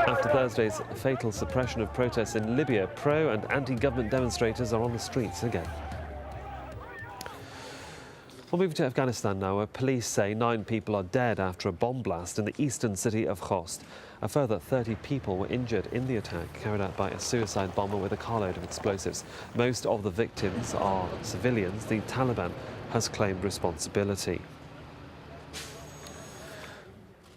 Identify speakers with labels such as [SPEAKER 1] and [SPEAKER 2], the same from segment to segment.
[SPEAKER 1] After Thursday's fatal suppression of protests in Libya, pro- and anti-government demonstrators are on the streets again. We'll move to Afghanistan now, where police say 9 people are dead after a bomb blast in the eastern city of Khost. A further 30 people were injured in the attack carried out by a suicide bomber with a carload of explosives. Most of the victims are civilians. The Taliban has claimed responsibility.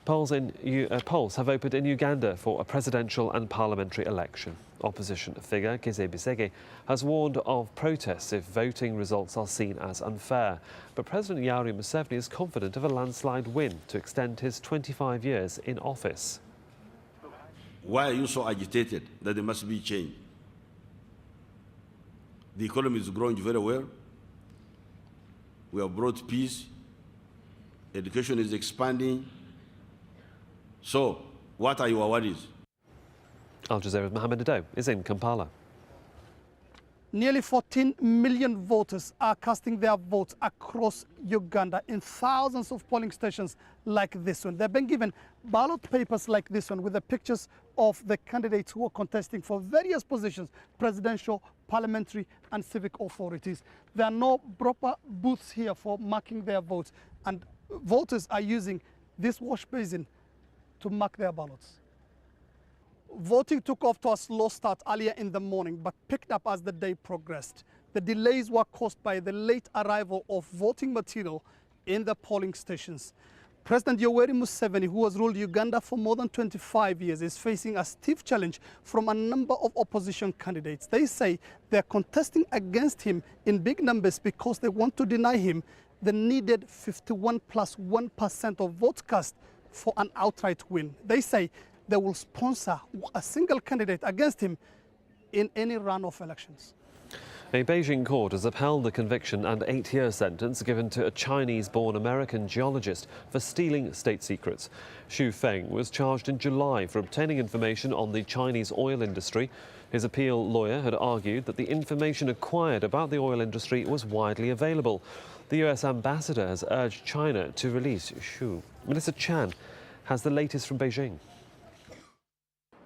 [SPEAKER 1] Polls have opened in Uganda for a presidential and parliamentary election. Opposition figure Kizza Besigye has warned of protests if voting results are seen as unfair. But President Yoweri Museveni is confident of a landslide win to extend his 25 years in office.
[SPEAKER 2] Why are you so agitated that there must be change? The economy is growing very well. We have brought peace. Education is expanding. So, what are your worries?
[SPEAKER 1] AlJazeera's Mohammed Ado is in Kampala.
[SPEAKER 3] Nearly 14 million voters are casting their votes across Uganda in thousands of polling stations like this one. They've been given ballot papers like this one with the pictures of the candidates who are contesting for various positions, presidential, parliamentary and civic authorities. There are no proper booths here for marking their votes, and voters are using this wash basin to mark their ballots. Voting took off to a slow start earlier in the morning, but picked up as the day progressed. The delays were caused by the late arrival of voting material in the polling stations. President Yoweri Museveni, who has ruled Uganda for more than 25 years, is facing a stiff challenge from a number of opposition candidates. They say they're contesting against him in big numbers because they want to deny him the needed 51 plus 1% of votes cast for an outright win. They say they will sponsor a single candidate against him in any run of elections.
[SPEAKER 1] A Beijing court has upheld the conviction and 8-year sentence given to a Chinese-born American geologist for stealing state secrets. Xu Feng was charged in July for obtaining information on the Chinese oil industry. His appeal lawyer had argued that the information acquired about the oil industry was widely available. The US ambassador has urged China to release Xu. Melissa Chan has the latest from Beijing.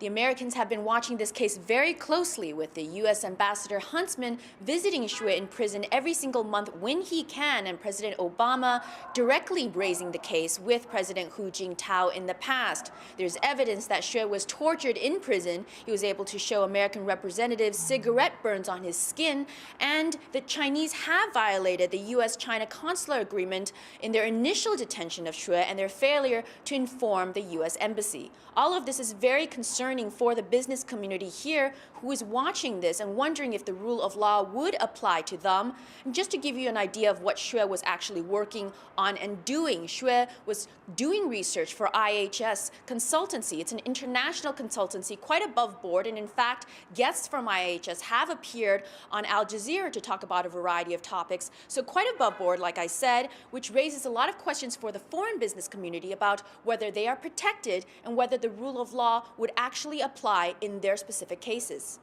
[SPEAKER 4] The Americans have been watching this case very closely, with the U.S. Ambassador Huntsman visiting Xu in prison every single month when he can, and President Obama directly raising the case with President Hu Jintao in the past. There's evidence that Xu was tortured in prison. He was able to show American representatives cigarette burns on his skin, and the Chinese have violated the U.S.-China consular agreement in their initial detention of Xu and their failure to inform the U.S. Embassy. All of this is very concerning for the business community here, who is watching this and wondering if the rule of law would apply to them. And just to give you an idea of what Xu was actually working on and doing, Xu was doing research for IHS Consultancy. It's an international consultancy, quite above board, and in fact, guests from IHS have appeared on AlJazeera to talk about a variety of topics. So quite above board, like I said, which raises a lot of questions for the foreign business community about whether they are protected and whether the rule of law would actually apply in their specific cases.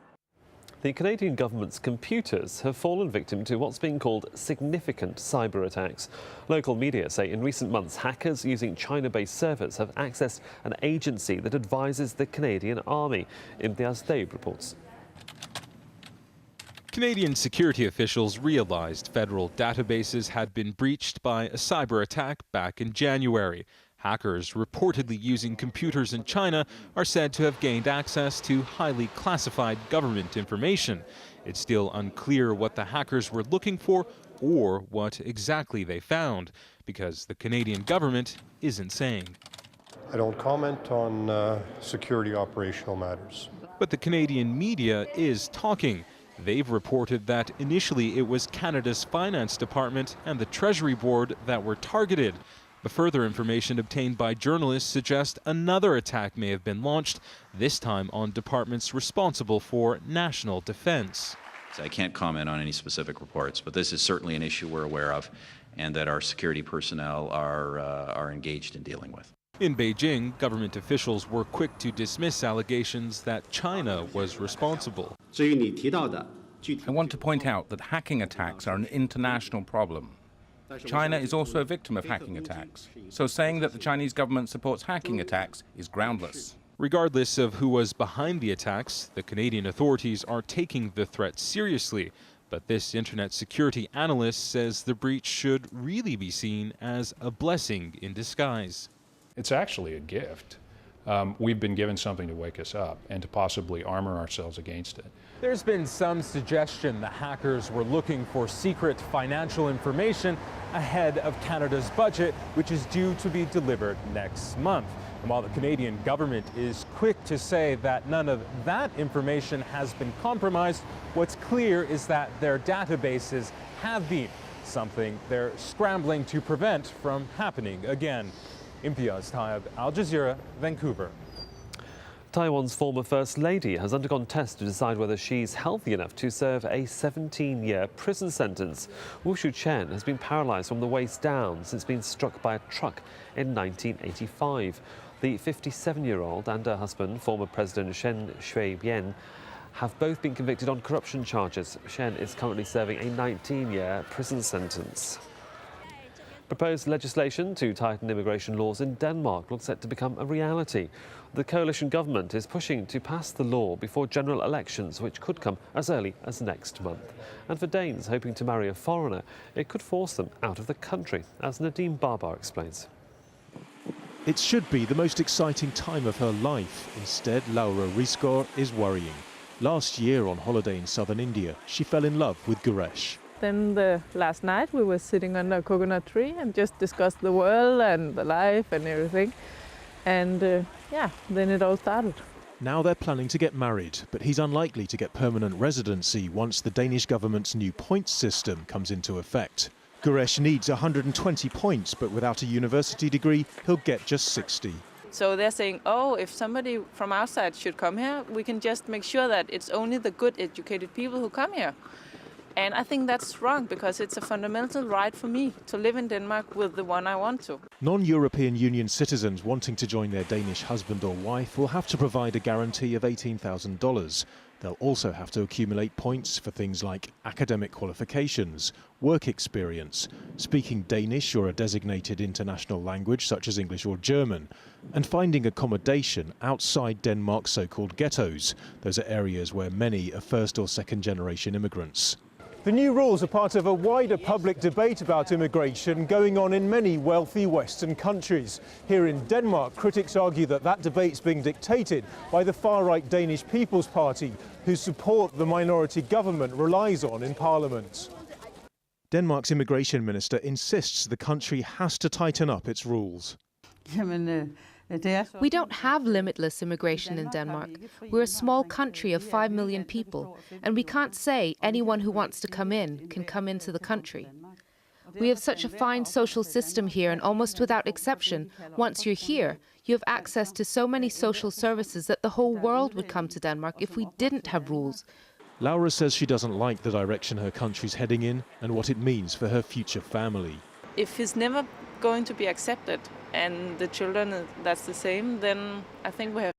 [SPEAKER 1] The Canadian government's computers have fallen victim to what's being called significant cyber attacks. Local media say in recent months, hackers using China-based servers have accessed an agency that advises the Canadian Army. Imtiaz Daib reports.
[SPEAKER 5] Canadian security officials realized federal databases had been breached by a cyber attack back in January. Hackers reportedly using computers in China are said to have gained access to highly classified government information. It's still unclear what the hackers were looking for or what exactly they found, because the Canadian government isn't saying.
[SPEAKER 6] I don't comment on security operational matters.
[SPEAKER 5] But the Canadian media is talking. They've reported that initially it was Canada's Finance Department and the Treasury Board that were targeted. But further information obtained by journalists suggests another attack may have been launched, this time on departments responsible for national defense.
[SPEAKER 7] I can't comment on any specific reports, but this is certainly an issue we're aware of and that our security personnel are engaged in dealing with.
[SPEAKER 5] In Beijing, government officials were quick to dismiss allegations that China was responsible.
[SPEAKER 8] I want to point out that hacking attacks are an international problem. China is also a victim of hacking attacks, so saying that the Chinese government supports hacking attacks is groundless.
[SPEAKER 5] Regardless of who was behind the attacks, the Canadian authorities are taking the threat seriously. But this internet security analyst says the breach should really be seen as a blessing in disguise.
[SPEAKER 9] It's actually a gift. We've been given something to wake us up and to possibly armor ourselves against it.
[SPEAKER 10] There's been some suggestion the hackers were looking for secret financial information ahead of Canada's budget, which is due to be delivered next month. And while the Canadian government is quick to say that none of that information has been compromised, what's clear is that their databases have been, something they're scrambling to prevent from happening again. Imtiaz Taib, Al Jazeera, Vancouver.
[SPEAKER 1] Taiwan's former First Lady has undergone tests to decide whether she's healthy enough to serve a 17-year prison sentence. Wu Shu-chen has been paralysed from the waist down since being struck by a truck in 1985. The 57-year-old and her husband, former President Chen Shui-bian, have both been convicted on corruption charges. Shen is currently serving a 19-year prison sentence. Proposed legislation to tighten immigration laws in Denmark looks set to become a reality. The coalition government is pushing to pass the law before general elections, which could come as early as next month. And for Danes hoping to marry a foreigner, it could force them out of the country, as Nadeem Barbar explains.
[SPEAKER 11] It should be the most exciting time of her life. Instead, Laura Risgaard is worrying. Last year on holiday in southern India, she fell in love with Guresh.
[SPEAKER 12] Then last night we were sitting under a coconut tree and just discussed the world and the life and everything. And yeah, then it all started.
[SPEAKER 11] Now they're planning to get married, but he's unlikely to get permanent residency once the Danish government's new points system comes into effect. Guresh needs 120 points, but without a university degree, he'll get just 60.
[SPEAKER 12] So they're saying, oh, if somebody from outside should come here, we can just make sure that it's only the good educated people who come here. And I think that's wrong, because it's a fundamental right for me to live in Denmark with the one I want to.
[SPEAKER 11] Non-European Union citizens wanting to join their Danish husband or wife will have to provide a guarantee of $18,000. They'll also have to accumulate points for things like academic qualifications, work experience, speaking Danish or a designated international language such as English or German, and finding accommodation outside Denmark's so-called ghettos. Those are areas where many are first or second generation immigrants.
[SPEAKER 10] The new rules are part of a wider public debate about immigration going on in many wealthy Western countries. Here in Denmark, critics argue that that debate's being dictated by the far-right Danish People's Party, whose support the minority government relies on in parliament.
[SPEAKER 11] Denmark's immigration minister insists the country has to tighten up its rules.
[SPEAKER 13] We don't have limitless immigration in Denmark. We're a small country of 5 million people, and we can't say anyone who wants to come in can come into the country. We have such a fine social system here, and almost without exception, once you're here, you have access to so many social services that the whole world would come to Denmark if we didn't have rules.
[SPEAKER 11] Laura says she doesn't like the direction her country's heading in and what it means for her future family.
[SPEAKER 12] If he's never going to be accepted and the children, that's the same, then I think we have